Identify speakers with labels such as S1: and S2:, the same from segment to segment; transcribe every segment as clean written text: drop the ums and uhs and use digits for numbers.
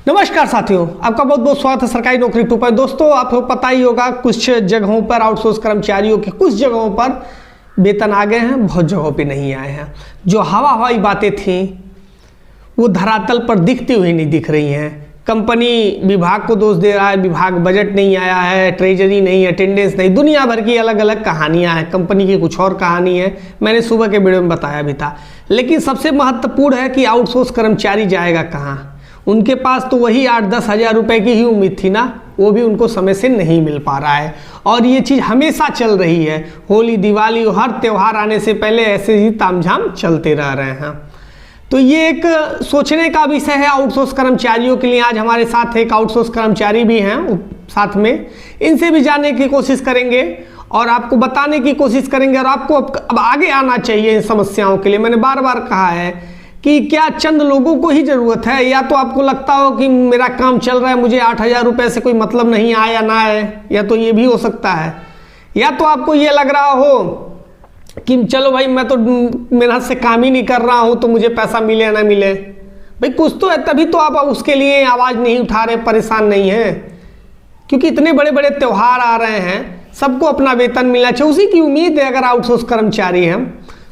S1: नमस्कार साथियों, आपका बहुत बहुत स्वागत है सरकारी नौकरी 2 दोस्तों, आपको पता ही होगा कुछ जगहों पर आउटसोर्स कर्मचारियों के कुछ जगहों पर वेतन आ गए हैं, बहुत जगहों पे नहीं आए हैं। जो हवाई बातें थीं वो धरातल पर दिखती हुई नहीं दिख रही हैं। कंपनी विभाग को दोष दे रहा है, विभाग बजट नहीं आया है, ट्रेजरी नहीं, अटेंडेंस नहीं, दुनिया भर की अलग अलग कहानियाँ हैं। कंपनी की कुछ और कहानी है, मैंने सुबह के वीडियो में बताया भी था। लेकिन सबसे महत्वपूर्ण है कि आउटसोर्स कर्मचारी जाएगा कहाँ। उनके पास तो वही 8-10 हज़ार रुपये की ही उम्मीद थी ना, वो भी उनको समय से नहीं मिल पा रहा है। और ये चीज़ हमेशा चल रही है, होली दिवाली हर त्यौहार आने से पहले ऐसे ही तामझाम चलते रह रहे हैं। तो ये एक सोचने का विषय है आउटसोर्स कर्मचारियों के लिए। आज हमारे साथ एक आउटसोर्स कर्मचारी भी हैं साथ में, इनसे भी जानने की कोशिश करेंगे और आपको बताने की कोशिश करेंगे। और आपको अब आगे आना चाहिए इन समस्याओं के लिए। मैंने बार बार कहा है कि क्या चंद लोगों को ही ज़रूरत है, या तो आपको लगता हो कि मेरा काम चल रहा है, मुझे 8,000 रुपये से कोई मतलब नहीं आया या ना आए, या तो ये भी हो सकता है। या तो आपको ये लग रहा हो कि चलो भाई मैं तो मेहनत से काम ही नहीं कर रहा हूँ, तो मुझे पैसा मिले या ना मिले। भाई कुछ तो है, तभी तो आप उसके लिए आवाज़ नहीं उठा रहे, परेशान नहीं हैं। क्योंकि इतने बड़े बड़े त्यौहार आ रहे हैं, सबको अपना वेतन मिलना चाहिए, उसी की उम्मीद है अगर आउटसोर्स कर्मचारी हैं।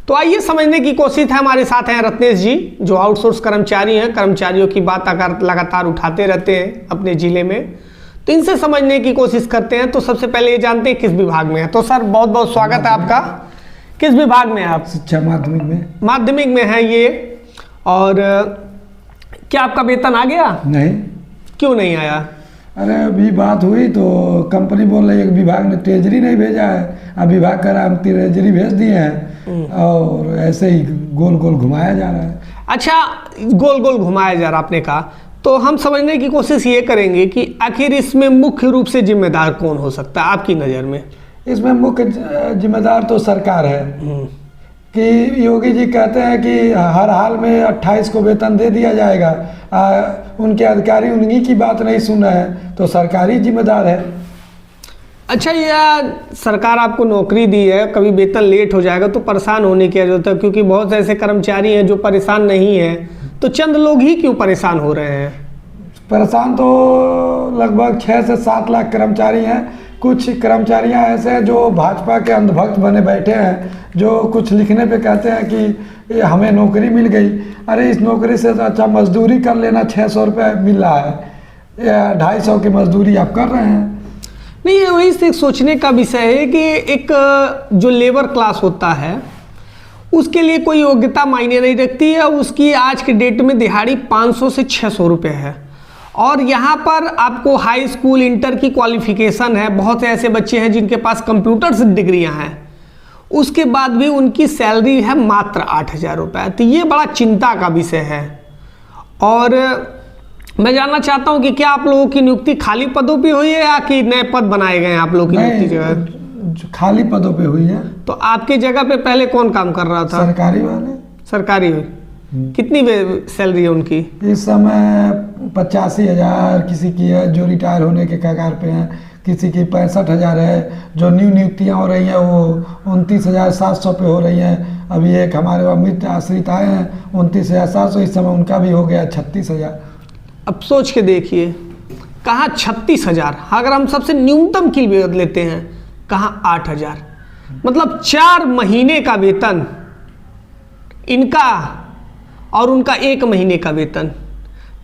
S1: तो आइए समझने की कोशिश है। हमारे साथ हैं रत्नेश जी, जो आउटसोर्स कर्मचारी हैं, कर्मचारियों की बात अगर लगातार उठाते रहते हैं अपने ज़िले में, तो इनसे समझने की कोशिश करते हैं। तो सबसे पहले ये जानते हैं किस विभाग में है। तो सर बहुत बहुत स्वागत है आपका। किस विभाग में है आप?
S2: शिक्षा माध्यमिक में।
S1: माध्यमिक में है ये। और क्या आपका वेतन आ गया?
S2: नहीं।
S1: क्यों नहीं आया?
S2: अरे अभी बात हुई तो कंपनी बोल रही है कि विभाग ने ट्रेजरी नहीं भेजा है। अब विभाग कह रहा है हम ट्रेजरी भेज दिए हैं, और ऐसे ही गोल गोल घुमाया जा रहा है।
S1: अच्छा, गोल गोल घुमाया जा रहा, आपने कहा। तो हम समझने की कोशिश ये करेंगे कि आखिर इसमें मुख्य रूप से जिम्मेदार कौन हो सकता है आपकी नज़र में? इसमें
S2: मुख्य जिम्मेदार तो सरकार है कि योगी जी कहते हैं कि हर हाल में 28 को वेतन दे दिया जाएगा। उनके अधिकारी उन्हीं की बात नहीं सुन रहे हैं, तो सरकार ही जिम्मेदार है।
S1: अच्छा, यह सरकार आपको नौकरी दी है, कभी वेतन लेट हो जाएगा तो परेशान होने की जरूरत है, क्योंकि बहुत से ऐसे कर्मचारी हैं जो परेशान नहीं हैं। तो चंद लोग ही क्यों परेशान हो रहे हैं?
S2: परेशान तो लगभग 6 से 7 लाख कर्मचारी हैं। कुछ कर्मचारियां ऐसे हैं जो भाजपा के अंधभक्त बने बैठे हैं, जो कुछ लिखने पे कहते हैं कि हमें नौकरी मिल गई। अरे इस नौकरी से अच्छा मजदूरी कर लेना, 600 रुपये मिल रहा है या 250 की मजदूरी आप कर रहे हैं।
S1: नहीं, वही से सोचने का विषय है कि एक जो लेबर क्लास होता है उसके लिए कोई योग्यता मायने नहीं रखती है। उसकी आज के डेट में दिहाड़ी 500 से 600 रुपये है। और यहाँ पर आपको हाई स्कूल इंटर की क्वालिफिकेशन है। बहुत से ऐसे बच्चे हैं जिनके पास कंप्यूटर से डिग्रियाँ हैं, उसके बाद भी उनकी सैलरी है मात्र 8,000 रुपये। तो ये बड़ा चिंता का विषय है। और मैं जानना चाहता हूँ कि क्या आप लोगों की नियुक्ति खाली पदों पे हुई है या कि नए पद बनाए गए हैं आप लोगों की नियुक्ति जगह?
S2: खाली पदों पे हुई है।
S1: तो आपके जगह पे पहले कौन काम कर रहा था?
S2: सरकारी वाले।
S1: सरकारी? कितनी सैलरी है उनकी
S2: इस समय? 85,000 किसी की है जो रिटायर होने के कगार पे हैं, किसी की 65,000 है। जो न्यू नियुक्तियाँ हो रही हैं वो 29,700 पे हो रही हैं। अभी एक हमारे अमित आश्रित आए हैं 29,700, इस समय उनका भी हो गया 36,000।
S1: अब सोच के देखिए, कहाँ 36,000, अगर हम सबसे न्यूनतम की वेतन लेते हैं, कहाँ 8,000, मतलब 4 महीने का वेतन इनका और उनका 1 महीने का वेतन।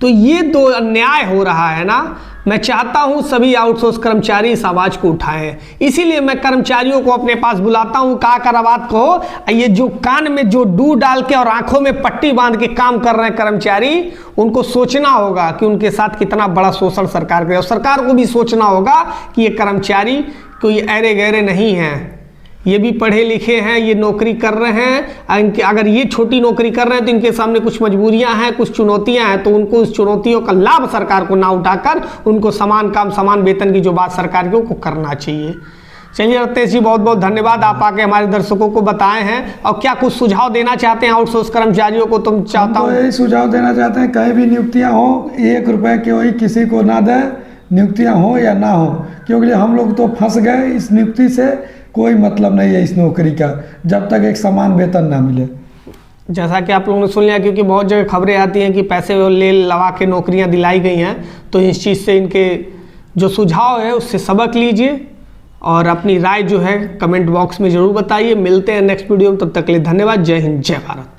S1: तो ये दो अन्याय हो रहा है ना। मैं चाहता हूं सभी आउटसोर्स कर्मचारी इस आवाज़ को उठाएं, इसीलिए मैं कर्मचारियों को अपने पास बुलाता हूं। का बात कहो, ये जो कान में जो डू डाल के और आंखों में पट्टी बांध के काम कर रहे हैं कर्मचारी, उनको सोचना होगा कि उनके साथ कितना बड़ा शोषण सरकार करे। और सरकार को भी सोचना होगा कि ये कर्मचारी कोई ऐरे गहरे नहीं हैं, ये भी पढ़े लिखे हैं, ये नौकरी कर रहे हैं। अगर ये छोटी नौकरी कर रहे हैं तो इनके सामने कुछ मजबूरियां हैं, कुछ चुनौतियां हैं। तो उनको उस चुनौतियों का लाभ सरकार को ना उठाकर उनको समान काम समान वेतन की जो बात सरकार की को करना चाहिए। चलिए रत्नेश जी, बहुत बहुत धन्यवाद, आप आके हमारे दर्शकों को बताए हैं। और क्या कुछ सुझाव देना चाहते हैं आउटसोर्स कर्मचारियों को? तुम चाहता हूँ
S2: यही सुझाव देना चाहते हैं, कहीं भी नियुक्तियाँ हो 1 रुपये की वही किसी को ना दे, नियुक्तियाँ हो या ना हो, क्योंकि हम लोग तो फंस गए इस नियुक्ति से। कोई मतलब नहीं है इस नौकरी का जब तक एक समान वेतन ना मिले।
S1: जैसा कि आप लोगों ने सुन लिया, क्योंकि बहुत जगह खबरें आती हैं कि पैसे ले लगा के नौकरियां दिलाई गई हैं, तो इस चीज़ से इनके जो सुझाव है उससे सबक लीजिए और अपनी राय जो है कमेंट बॉक्स में ज़रूर बताइए। मिलते हैं नेक्स्ट वीडियो में, तब तक के लिए धन्यवाद। जय हिंद, जय भारत।